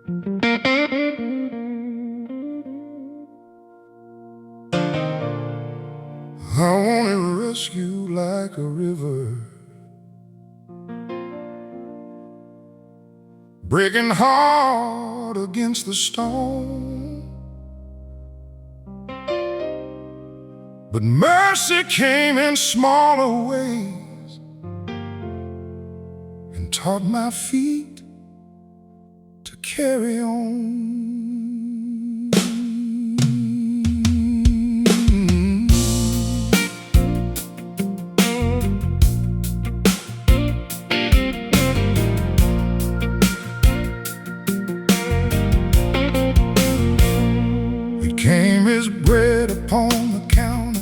I wanna rescue like a river, breaking hard against the stone. But mercy came in smaller ways and taught my feet to carry on. Came his bread upon the counter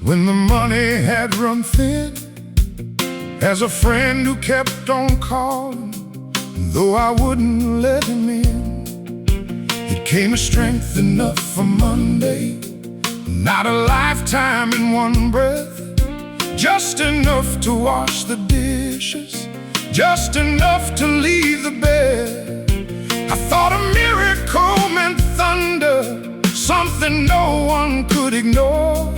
when the money had run thin, as a friend who kept on calling, though I wouldn't let him in. It came as strength enough for Monday, not a lifetime in one breath, just enough to wash the dishes, just enough to leave the bed. I thought a miracle meant thunder, something no one could ignore.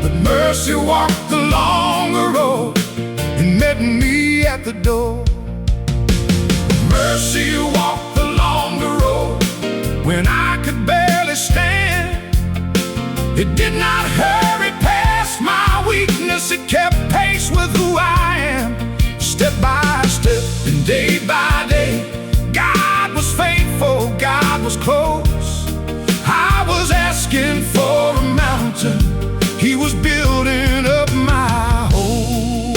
But mercy walked the longer road and met me at the door. Mercy walked the longer road when I could barely stand. It did not hurry past my weakness, it kept pace with who I am. Step by step and day by day, God was faithful, God was close. I was asking for a mountain, He was building up my hope.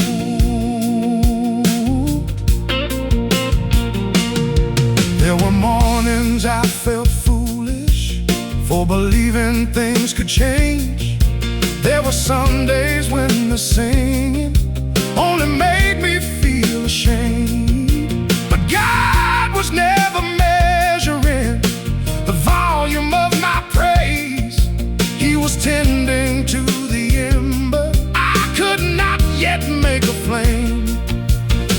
There were mornings I felt foolish for believing things could change. There were some days when the singing only made me feel ashamed. But God was never measuring the volume of my praise. He was tending to the ember I could not yet make a flame.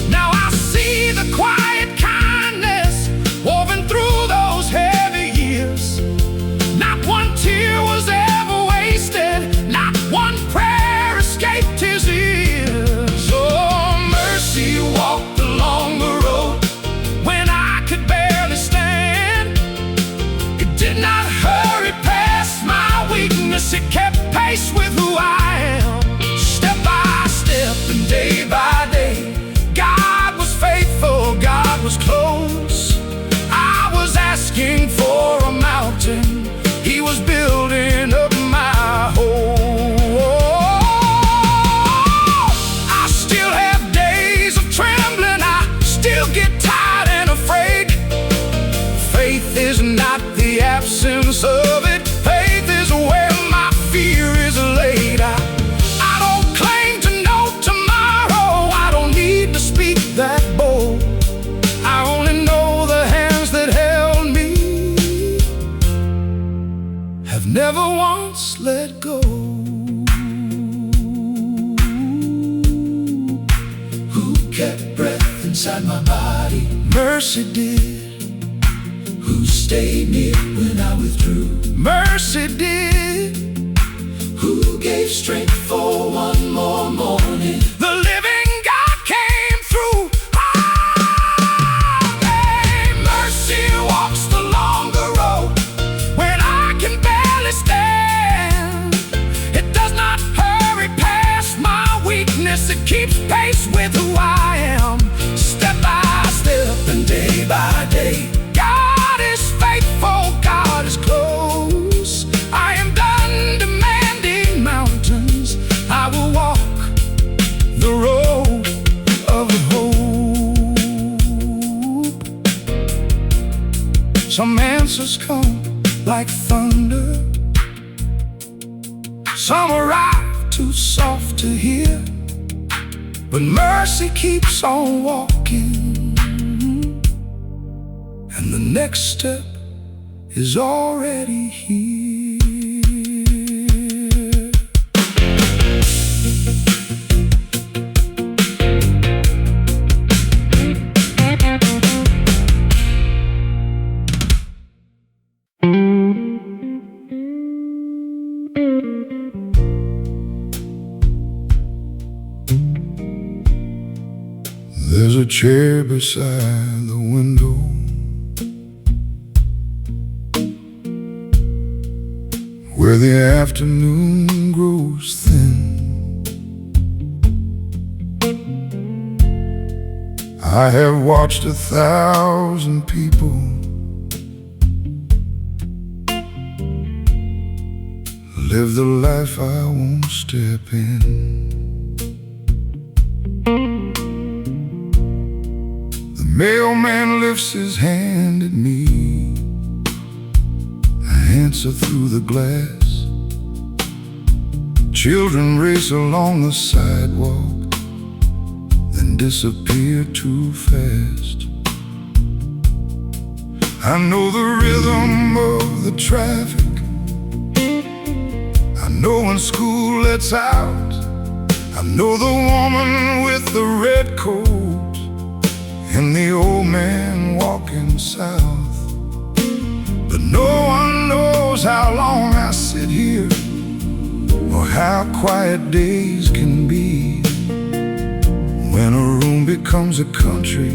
Now I see the quiet kindness woven through those heavy years. Not one tear was ever wasted, not one prayer escaped His ears. Oh, mercy walked the longer road when I could barely stand. It did not hurry past my weakness, it kept pace with who I am. Step by step and day by day, God was faithful, God was close. I was asking for a mountain, He was building up my hope. I still have days of trembling, I still get tired and afraid. Faith is not the absence of it, faith is where my fear is laid. I don't claim to know tomorrow, I don't need to speak that bold. I only know the hands that held me have never once let go. Who kept breath inside my body? Mercy did. Who stayed near when I withdrew? Mercy did. Who gave strength for one more morning? The living God came through. Oh, hey, mercy walks the longer road when I can barely stand. It does not hurry past my weakness, it keeps pace with who I am. Step by step and day by day, God is faithful, God is close. I am done demanding mountains, I will walk the road of hope. Some answers come like thunder, some arrive too soft to hear, but mercy keeps on walking, and the next step is already here. There's a chair beside the window, where the afternoon grows thin. I have watched 1,000 people live the life I won't step in. The mailman lifts his hand at me. I answer through the glass. Children race along the sidewalk, then disappear too fast. I know the rhythm of the traffic. I know when school lets out. I know the woman with the red coat and the old man walking south. But no one knows how long I sit here, or how quiet days can be, when a room becomes a country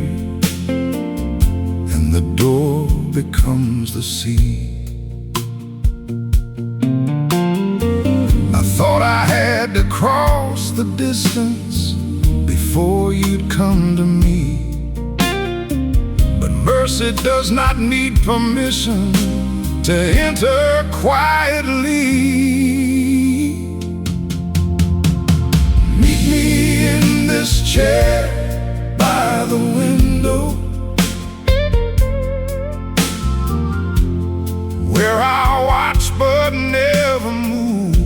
and the door becomes the sea. I thought I had to cross the distance before you'd come to me, but mercy does not need permission to enter quietly. Meet me in this chair by the window, where I watch but never move.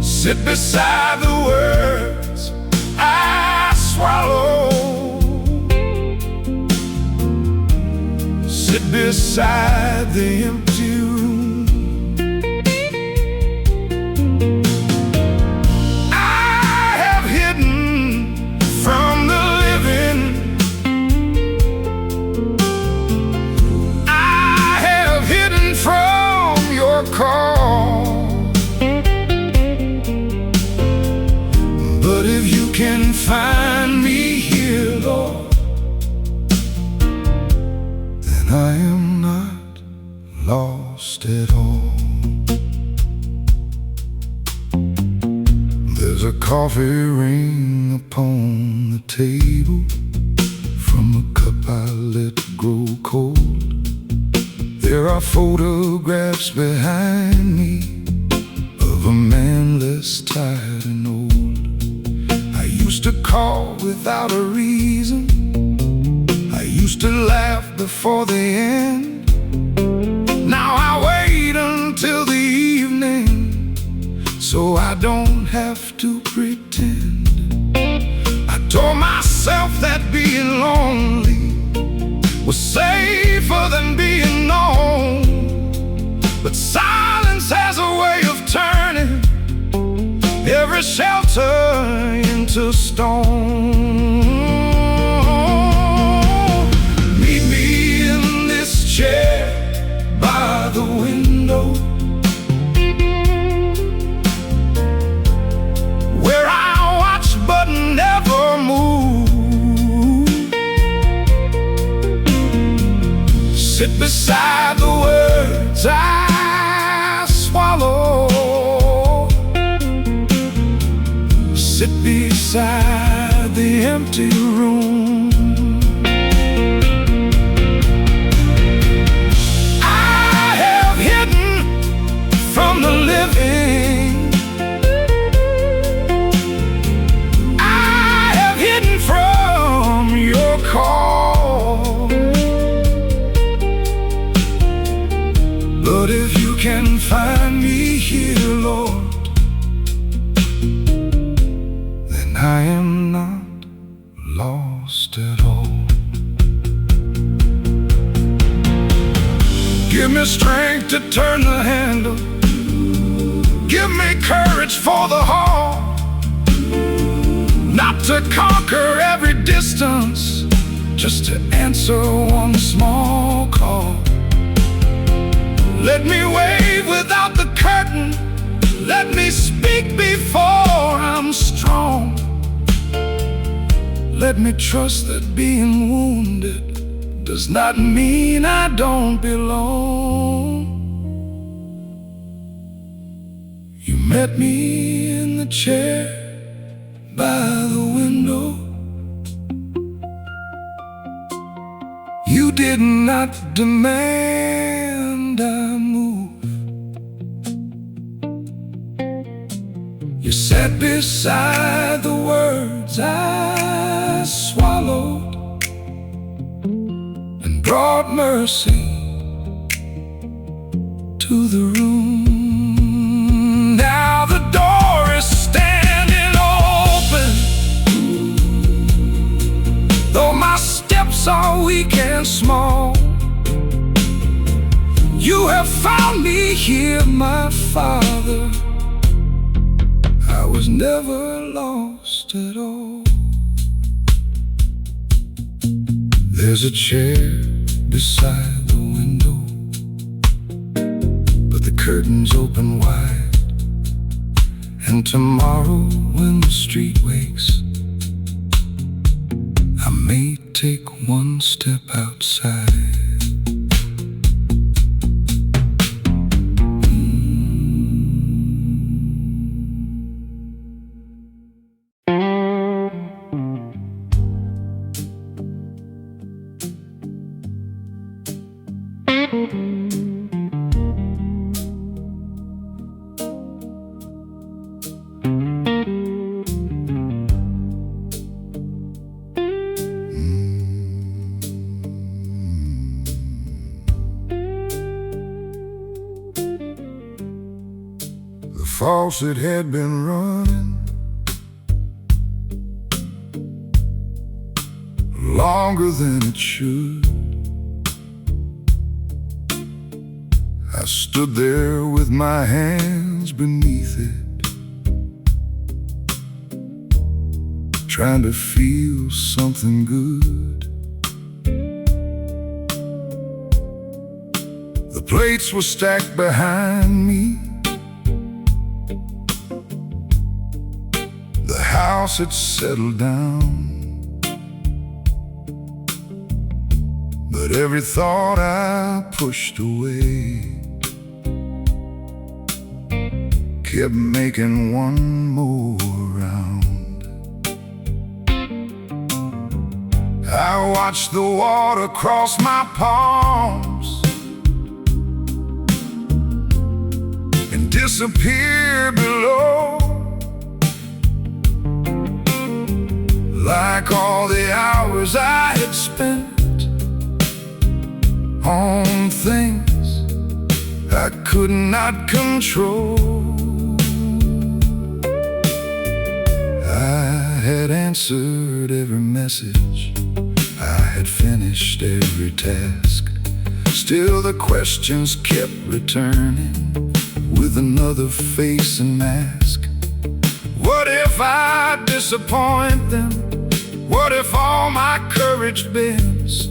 Sit beside the words I swallow. Sit beside the empty room. I have hidden from the living. I have hidden from your call. But if you can find me here, Lord, then I am not lost at all. There's a coffee ring upon the table from a cup I let grow cold. There are photographs behind me of a man less tired and old. I used to call without a reason. I used to laugh before the end. Now I wait until the evening, so I don't have to pretend. I told myself that being lonely was safer than being known, but silence has a way of turning every shelter into stone. Meet me in this chair by the window, where I watch but never move. Sit beside the words I swallow. Sit beside the empty room. I have hidden from the living. I have hidden from your call. But if you can find me here, Lord, I am not lost at all. Give me strength to turn the handle. Give me courage for the haul. Not to conquer every distance, just to answer one small call. Let me wave without the curtain. Let me speak before I'm and strong. Let me trust that being wounded does not mean I don't belong. You met me in the chair by the window. You did not demand I move. You sat beside the words I swallowed and brought mercy to the room. Now the door is standing open, though my steps are weak and small. You have found me here, my Father. I was never lost at all. There's a chair beside the window, but the curtains open wide. And tomorrow when the street wakes, I may take one step outside. The faucet had been running longer than it should. I stood there with my hands beneath it, trying to feel something good. The plates were stacked behind me. The house had settled down, but every thought I pushed away kept making one more round. I watched the water cross my palms and disappear below, like all the hours I had spent on things I could not control. I had answered every message, I had finished every task. Still the questions kept returning with another face and mask. What if I disappoint them? What if all my courage bends?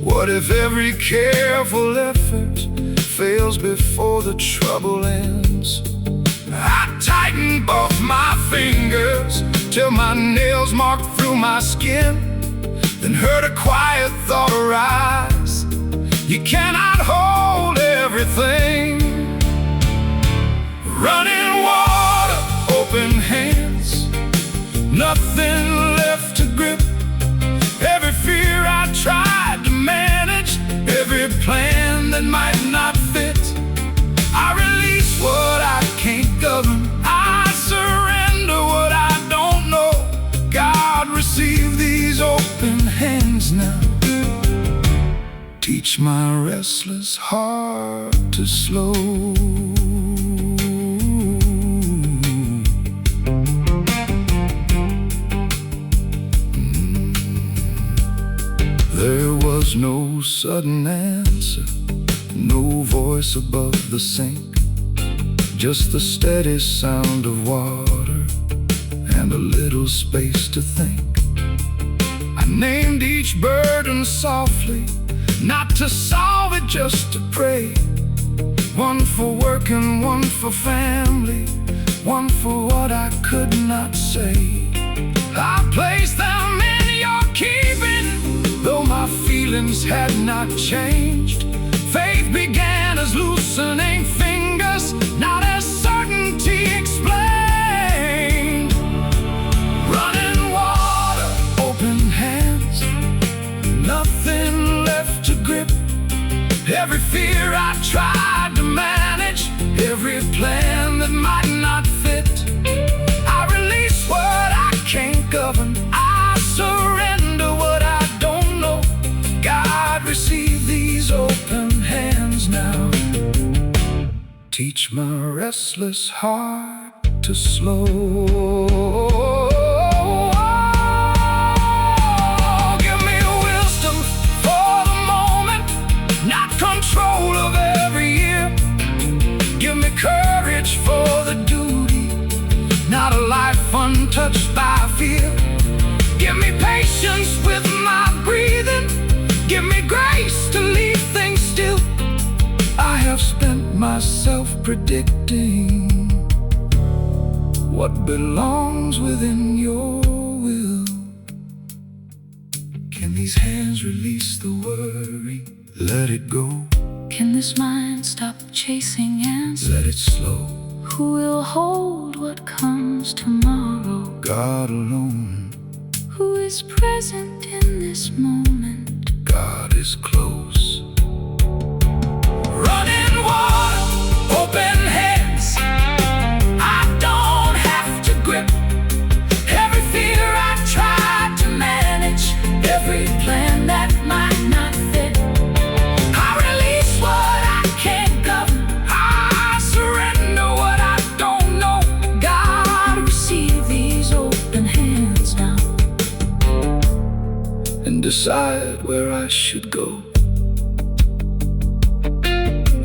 What if every careful effort fails before the trouble ends? I tightened both my fingers till my nails marked through my skin, then heard a quiet thought arise: you cannot hold everything. Running water, open hands, nothing left to grip. Every fear I tried to manage, every plan that might not fit. I release what I can't govern, I surrender what I don't know. God, receive these open hands now. Teach my restless heart to slow. There was no sudden answer, no voice above the sink, just the steady sound of water and a little space to think. I named each burden softly, not to solve it, just to pray. One for work and one for family, one for what I could not say. I placed them in your keeping, though my feelings had not changed. Faith began as loosening fingers, not as certainty explained. Running water, open hands, nothing left to grip. Every fear I tried to manage, every plan that might not fit. I release what I can't govern, I surrender what I don't know. God, receive these open hands now. Teach my restless heart to slow. Give me wisdom for the moment, not control of every year. Give me courage for the duty, not a life untouched by fear. Give me patience with my breathing, give me grace to leave things still. I have spent myself predicting what belongs within your will. Can these hands release the worry? Let it go. Can this mind stop chasing answers? Let it slow. Who will hold what comes tomorrow? God alone. Who is present in this moment? God is close. Running water, open hands, I don't have to grip. Every fear I tried to manage, every plan that might not fit. I release what I can't govern, I surrender what I don't know. God, receive these open hands now, and decide where I should go.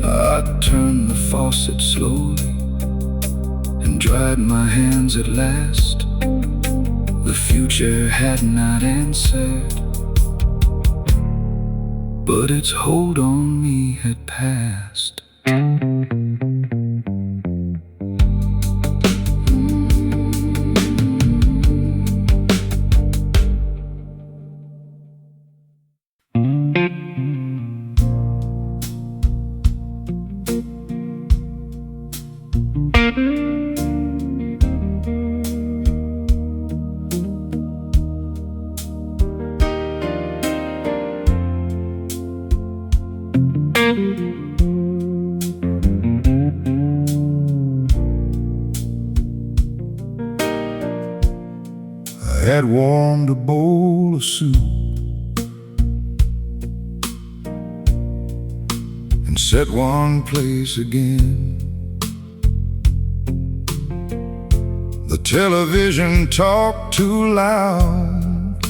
I turned the faucet slowly and dried my hands at last. The future had not answered, but its hold on me had passed. I had warmed a bowl of soup and set one place again. The television talked too loud,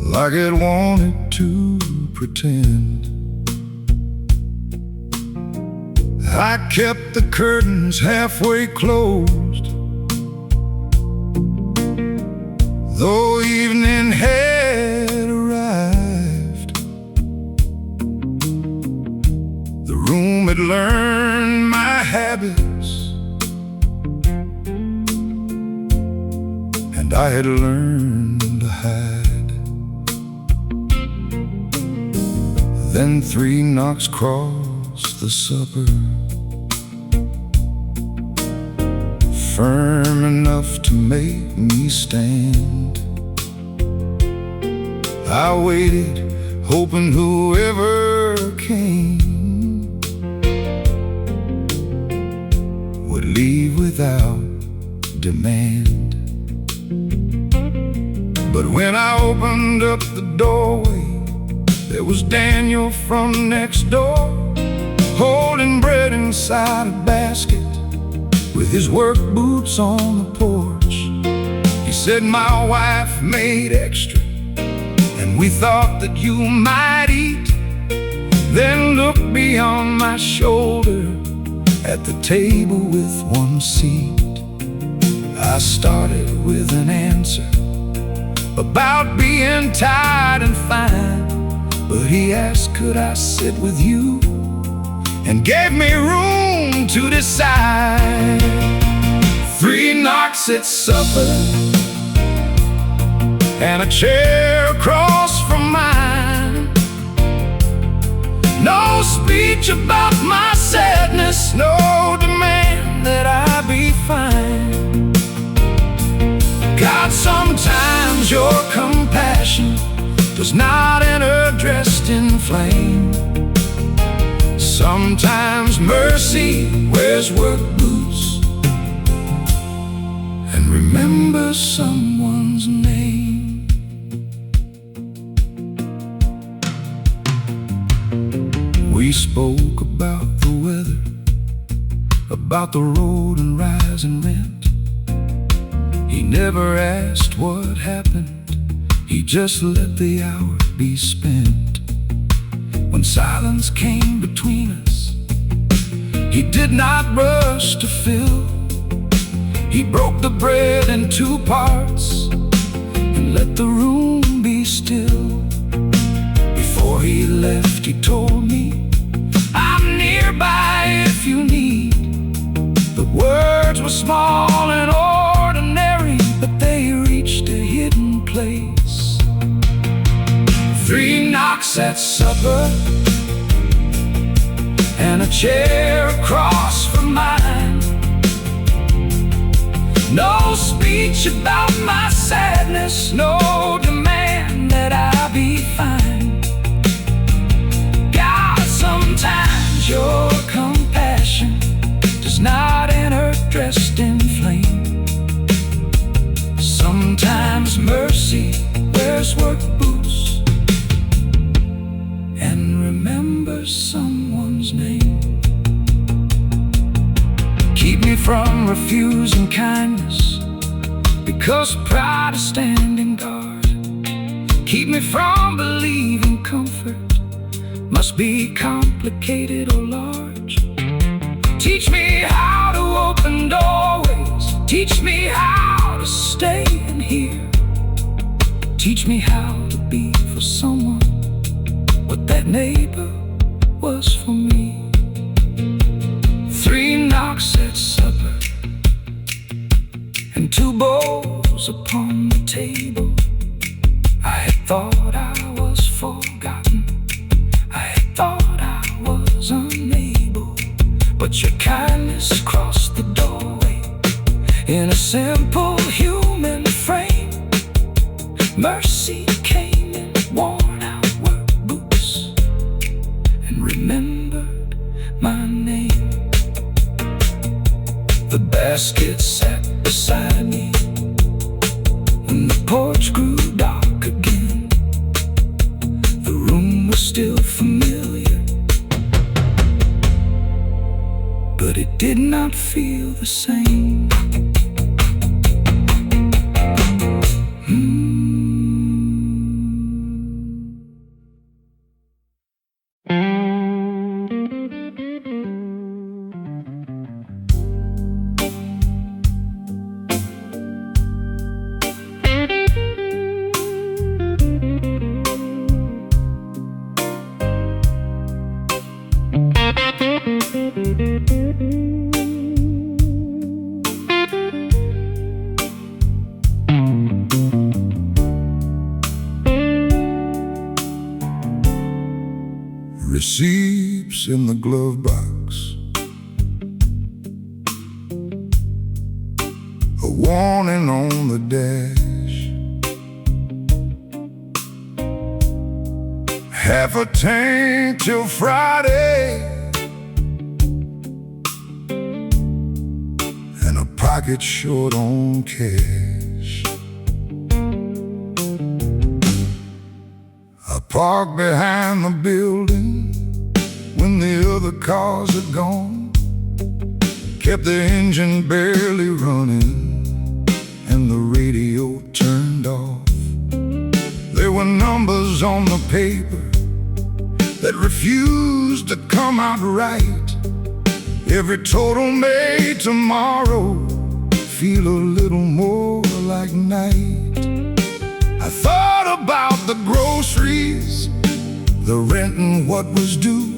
like it wanted to pretend. I kept the curtains halfway closed, though evening had arrived. The room had learned my habits, and I had learned to hide. Then 3 knocks crossed the supper, firm enough to make me stand. I waited, hoping whoever came would leave without demand. But when I opened up the doorway, there was Daniel from next door, holding bread inside a basket, with his work boots on the porch. He said, "My wife made extra, and we thought that you might eat." Then looked beyond my shoulder at the table with one seat. I started with an answer about being tired and fine, but he asked, could I sit with you, and gave me room alone to decide. 3 knocks at supper and a chair across from mine. No speech about my sadness, no demand that I be fine. God, sometimes your compassion does not enter dressed in flame. Sometimes mercy wears work boots and remembers someone's name. We spoke about the weather, about the road and rising rent. He never asked what happened, he just let the hour be spent. When silence came between us, he did not rush to fill. He broke the bread in 2 parts and let the room be still. Before he left, he told me, I'm nearby if you need. The words were small and ordinary, but they reached a hidden place. 3 knocks at supper and a chair across from mine. No speech about my sadness, no demand that I be fine. God, sometimes your compassion does not enter dressed in flame. Sometimes mercy wears work boots and remembers someone's name. Keep me from refusing kindness, because pride is standing guard. Keep me from believing comfort must be complicated or large. Teach me how to open doorways, teach me how to stay and hear. Teach me how to be for someone what that neighbor was for me. 3 knocks at supper and 2 bowls upon the table. I had thought I was forgotten, I had thought I was unable, but your kindness crossed the doorway in a simple human frame. Mercy came in worn out work boots and remembered my name. The basket sat beside me when the porch grew dark again. The room was still familiar, but it did not feel the same. Receipts in the glove box, a warning on the dash, half a tank till Friday, and a pocket short on cash. I parked behind the building when the other cars had gone, kept the engine barely running and the radio turned off. There were numbers on the paper that refused to come out right. Every total made tomorrow feel a little more like night. I thought about the groceries, the rent and what was due,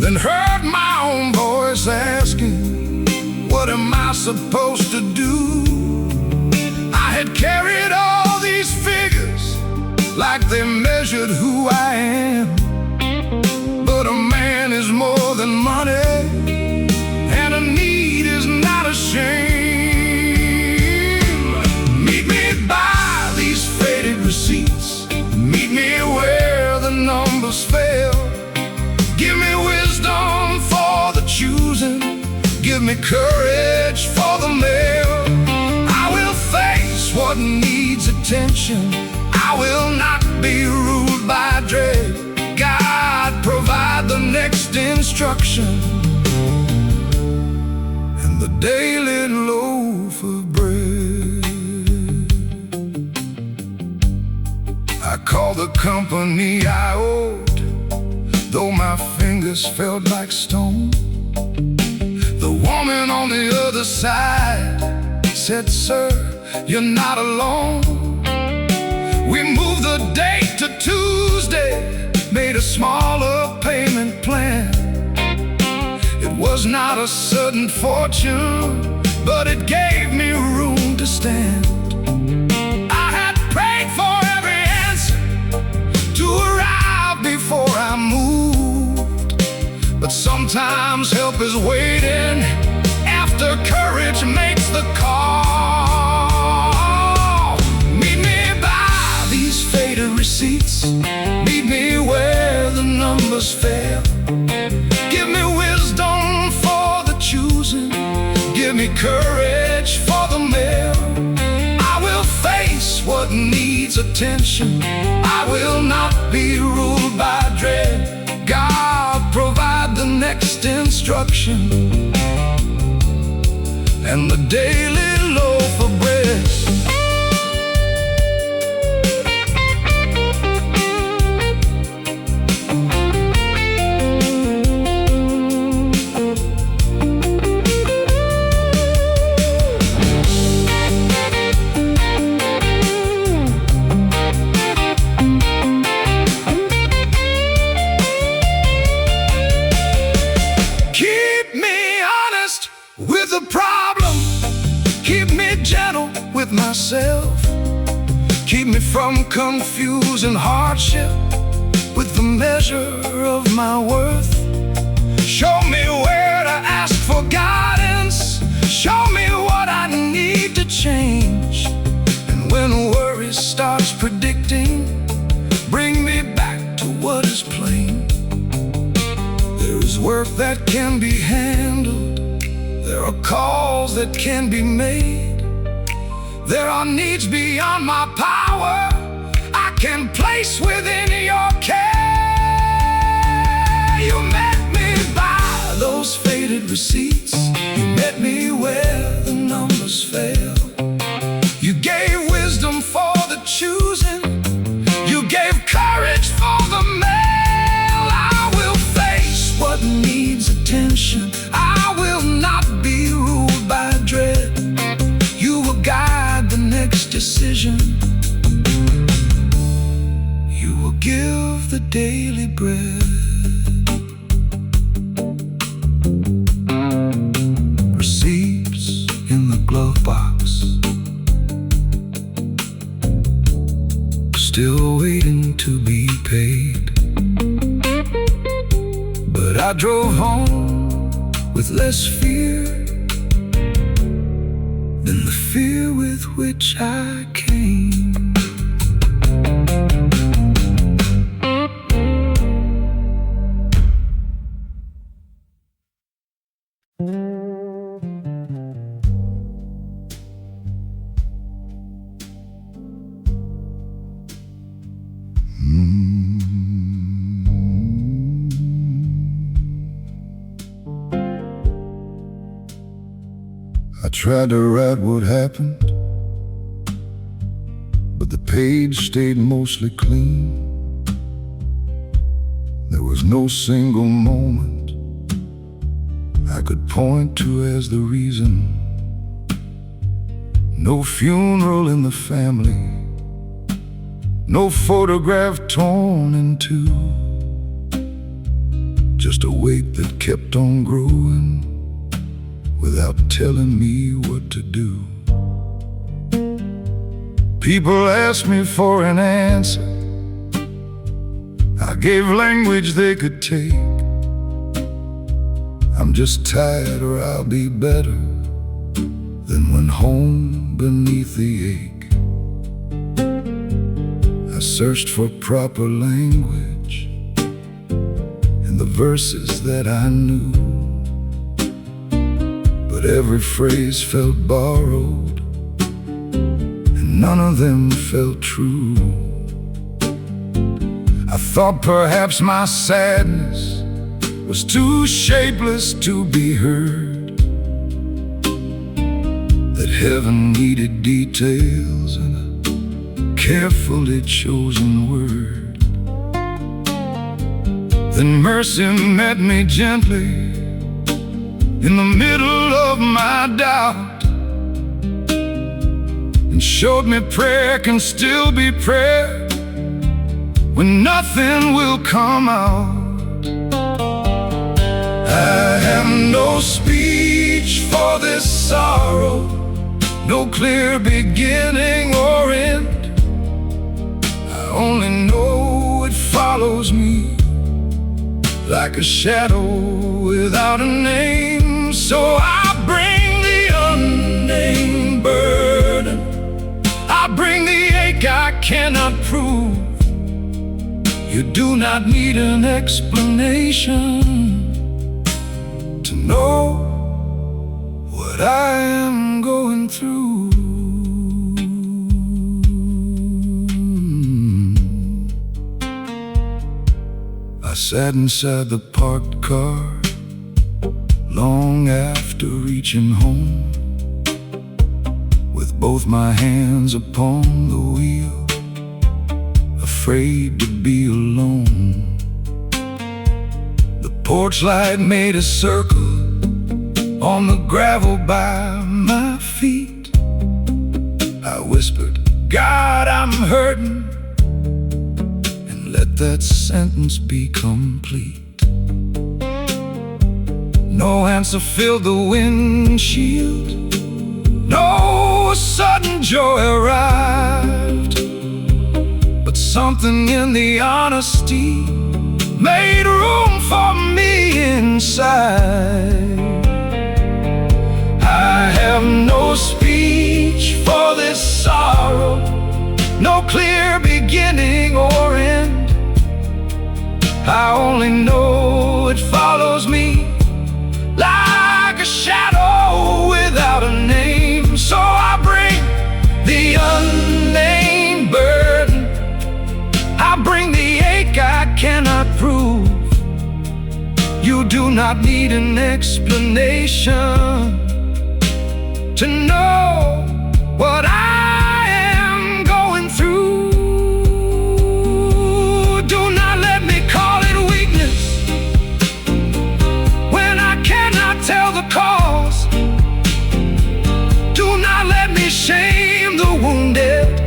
Then heard my own voice asking, what am I supposed to do? I had carried all these figures like they measured who I am. But a man is more than money, and a need is not a shame. Meet me by these faded receipts. Meet me where the numbers fail. Give me wisdom for the choosing. Give me courage for the mail. I will face what needs attention. I will not be ruled by dread. God, provide the next instruction and the daily loaf of bread. I called the company I owed, though my fingers felt like stone. The woman on the other side said, sir, you're not alone. We moved the date to Tuesday, made a smaller payment plan. It was not a sudden fortune, but it gave me room to stand. I had prayed for every answer to arrive before I moved, but sometimes help is waiting after courage makes the call. Meet me by these faded receipts. Meet me where the numbers fail. Give me wisdom for the choosing. Give me courage for the mail. I will face what needs attention. I will not be ruled by dread. God, provide the next instruction and the daily loaf of bread. With the problem, keep me gentle with myself. Keep me from confusing hardship with the measure of my worth. Show me where to ask for guidance. Show me what I need to change. And when worry starts predicting, bring me back to what is plain. There is work that can be handled. There are calls that can be made. There are needs beyond my power I can place within your care. You met me by those faded receipts. You met me where the numbers fail. You gave wisdom for the choosing. You gave courage for the mail. I will face what needs attention. I will not be ruled by dread. You will guide the next decision. You will give the daily bread. Receipts in the glove box, still waiting to be paid. But I drove home with less fear than the fear with which I came. I tried to write what happened, but the page stayed mostly clean. There was no single moment I could point to as the reason. No funeral in the family, no photograph torn in two. just a weight that kept on growing without telling me what to do. People asked me for an answer. I gave language they could take. I'm just tired, or I'll be better than when home beneath the ache. I searched for proper language in the verses that I knew, but every phrase felt borrowed, and none of them felt true. I thought perhaps my sadness was too shapeless to be heard, that heaven needed details in a carefully chosen word. Then mercy met me gently in the middle of my doubt, and showed me prayer can still be prayer when nothing will come out. I have no speech for this sorrow, no clear beginning or end. I only know it follows me like a shadow without a name. So I bring the unnamed burden, I bring the ache I cannot prove. You do not need an explanation to know what I am going through. I sat inside the parked car long after reaching home, with both my hands upon the wheel, afraid to be alone. The porch light made a circle on the gravel by my feet. I whispered, God, I'm hurting, and let that sentence be complete. No answer filled the windshield, no sudden joy arrived, but something in the honesty made room for me inside. I have no speech for this sorrow, no clear beginning or end. I only know it follows me like a shadow without a name. So I bring the unnamed burden, I bring the ache I cannot prove. You do not need an explanation to know what I am going through. Do not let me call it weakness when I cannot tell the cause. Do not let me shame the wounded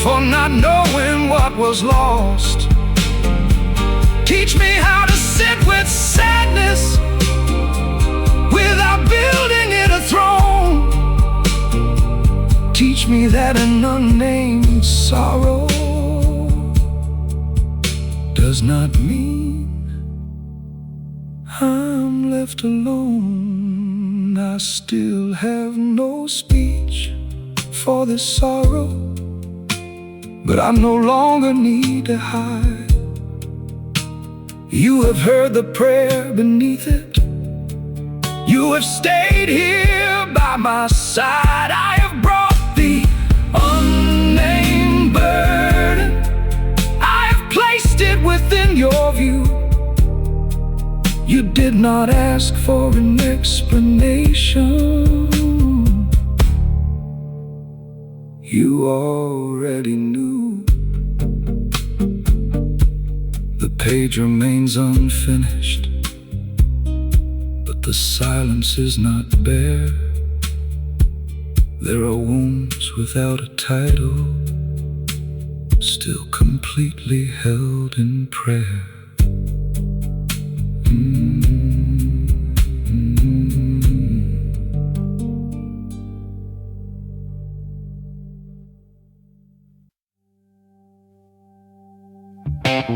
for not knowing what was lost. Teach me how to sit with sadness without building it a throne. Teach me that an unnamed sorrow does not mean I'm left alone. I still have no speech for this sorrow, but I no longer need to hide. You have heard the prayer beneath it. You have stayed here by my side. I have brought the unnamed burden, I have placed it within your view. You did not ask for an explanation, you already knew. The page remains unfinished, but the silence is not bare. There are wounds without a title, still completely held in prayer. The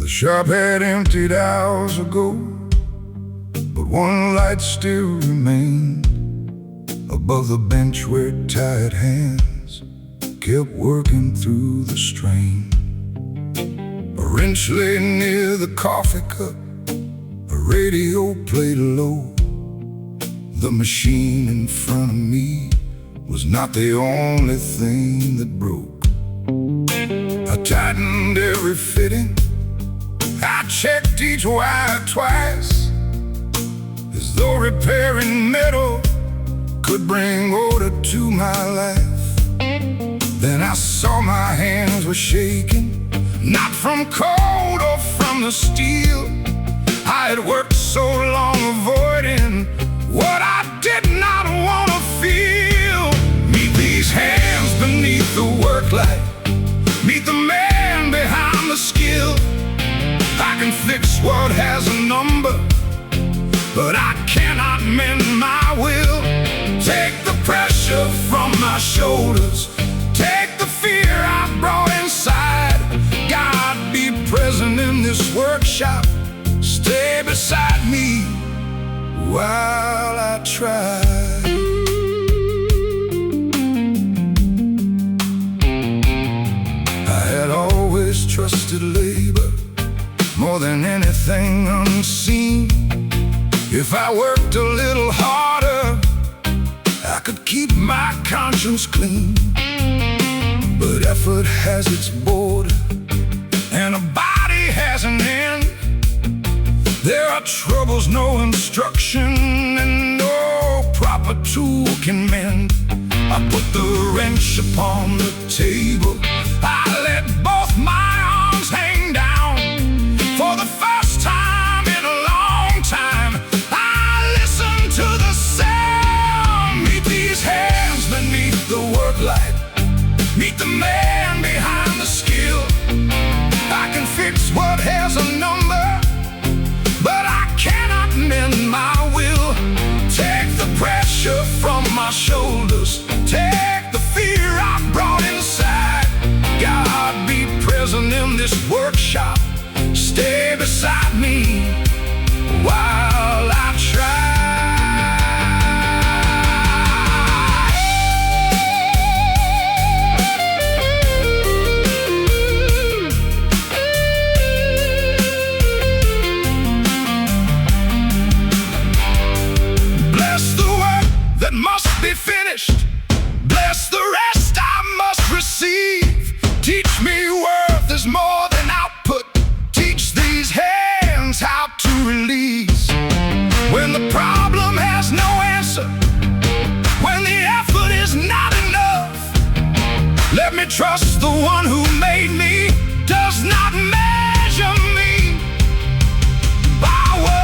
shop had emptied hours ago, but one light still remained above the bench where tired hands kept working through the strain. A wrench lay near the coffee cup, a radio played low. The machine in front of me was not the only thing that broke. I tightened every fitting, I checked each wire twice, as though repairing metal could bring order to my life. Then I saw my hands were shaking, not from cold or from the steel. I had worked so long avoiding what I did not want to feel. Meet these hands beneath the worklight, meet the man behind the skill. I can fix what has a number, but I cannot mend my will. Take the pressure from my shoulders, take the fear I brought inside. God, be present in this workshop, stay beside me while I try. I had always trusted labor more than anything unseen. If I worked a little harder, I could keep my conscience clean. But effort has its border, and a body has an end. There are troubles no instruction and no proper tool can mend. I put the wrench upon the table, I let both my arms hang down. For the first time in a long time, I listened to the sound. Meet these hands beneath the worklight, meet the man behind the skill. I can fix what has a number, but I cannot mend my will. Take the pressure from my shoulders, take the fear I brought inside. God, be present in this workshop, stay beside me while I try. Bless the work that must be finished, bless the rest I must receive. Teach me worth is more than output, teach these hands how to release. When the problem has no answer, when the effort is not enough, let me trust the one who made me does not measure me by words.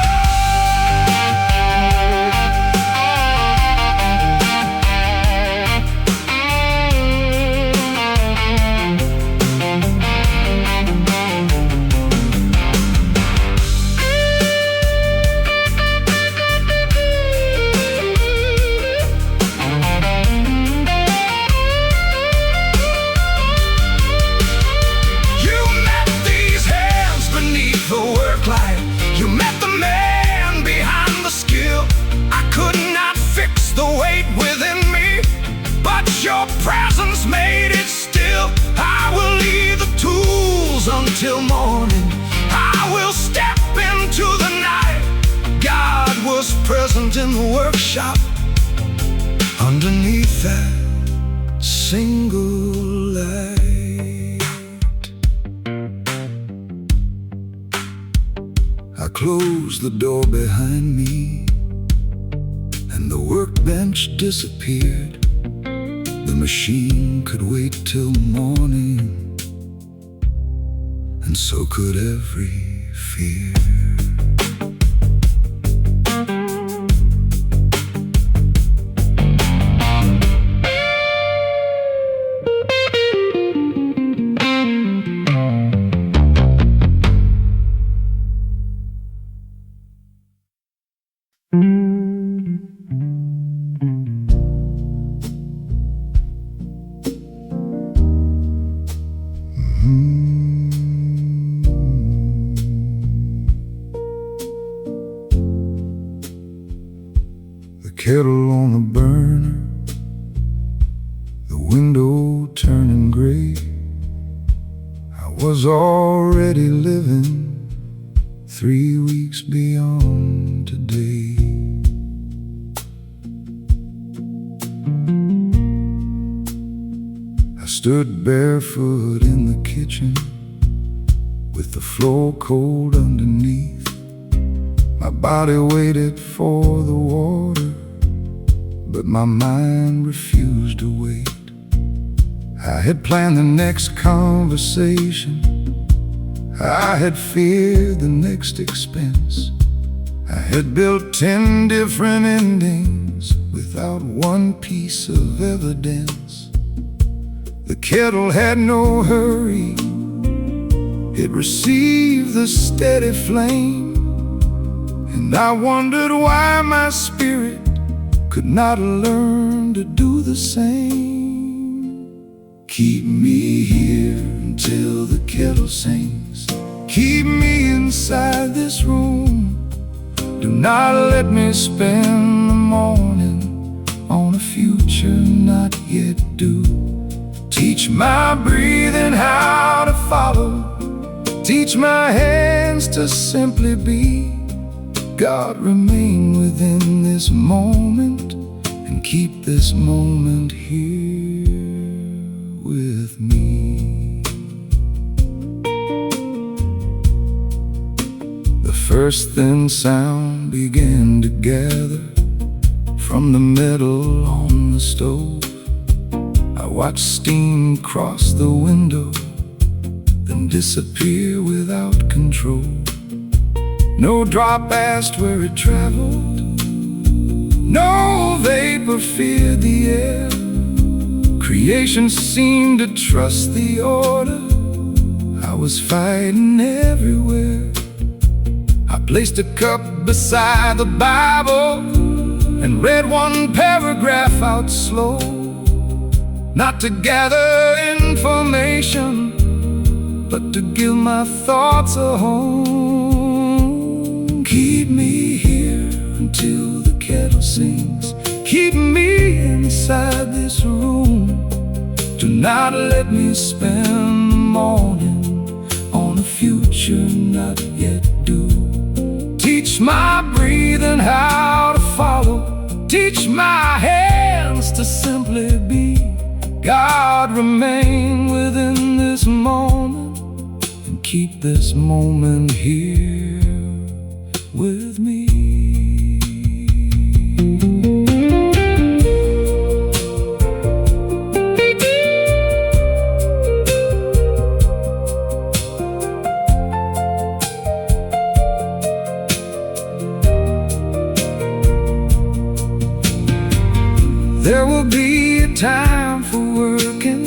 You met the man behind the skill. I could not fix the weight within me, but your presence made it still. I will leave the tools until morning, I will step into the night. God was present in the workshop, underneath that single light. I closed the door behind me, and the workbench disappeared. The machine could wait till morning, and so could every fear. kettle on the burner, the window turning gray. I was already living 3 weeks beyond today. I stood barefoot in the kitchen with the floor cold underneath. My body waited for the water, but my mind refused to wait. I had planned the next conversation, I had feared the next expense. I had built 10 different endings without one piece of evidence. The kettle had no hurry, it received the steady flame. And I wondered why my spirit could not learn to do the same. Keep me here until the kettle sings. Keep me inside this room. Do not let me spend the morning on a future not yet due. Teach my breathing how to follow. Teach my hands to simply be. God, remain within this moment and keep this moment here with me. The first thin sound began to gather from the metal on the stove. I watched steam cross the window, then disappear without control. No drop asked where it traveled, no vapor feared the air. Creation seemed to trust the order. I was fighting everywhere. I placed a cup beside the Bible and read one paragraph out slow. Not to gather information, but to give my thoughts a home. Keep me here until the kettle sings. Keep me inside this room. Do not let me spend the morning on a future not yet due. Teach my breathing how to follow. Teach my hands to simply be. God, remain within this moment and keep this moment here with me. There will be a time for working.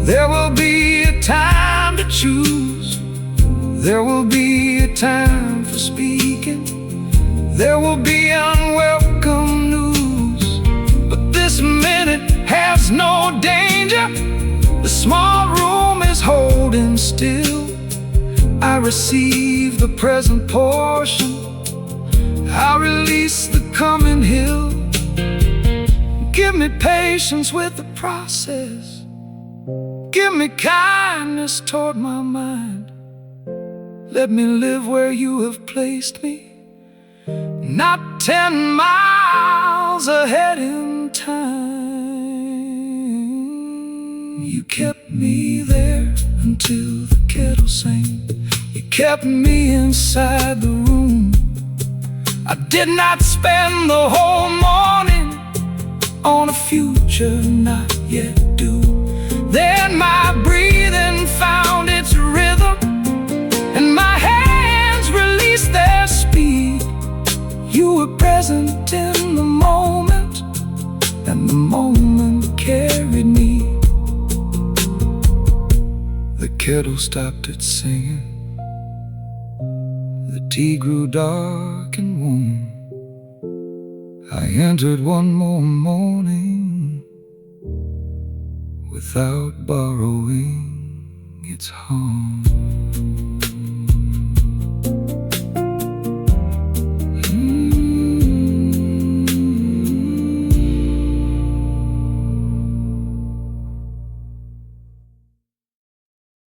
There will be a time to choose. There will be a time for speaking. There will be unwelcome news. But this minute has no danger. The small room is holding still. I receive the present portion. I release the coming hill. Give me patience with the process. Give me kindness toward my mind. Let me live where you have placed me, not 10 miles ahead in time. You kept me there until the kettle sang. You kept me inside the room. I did not spend the whole morning on a future not yet due. Then my breathing found its rhythm, and my hands released their speed. You were present in the moment, and the moment carried me. The kettle stopped its singing. The tea grew dark and warm. I entered one more morning without borrowing its home.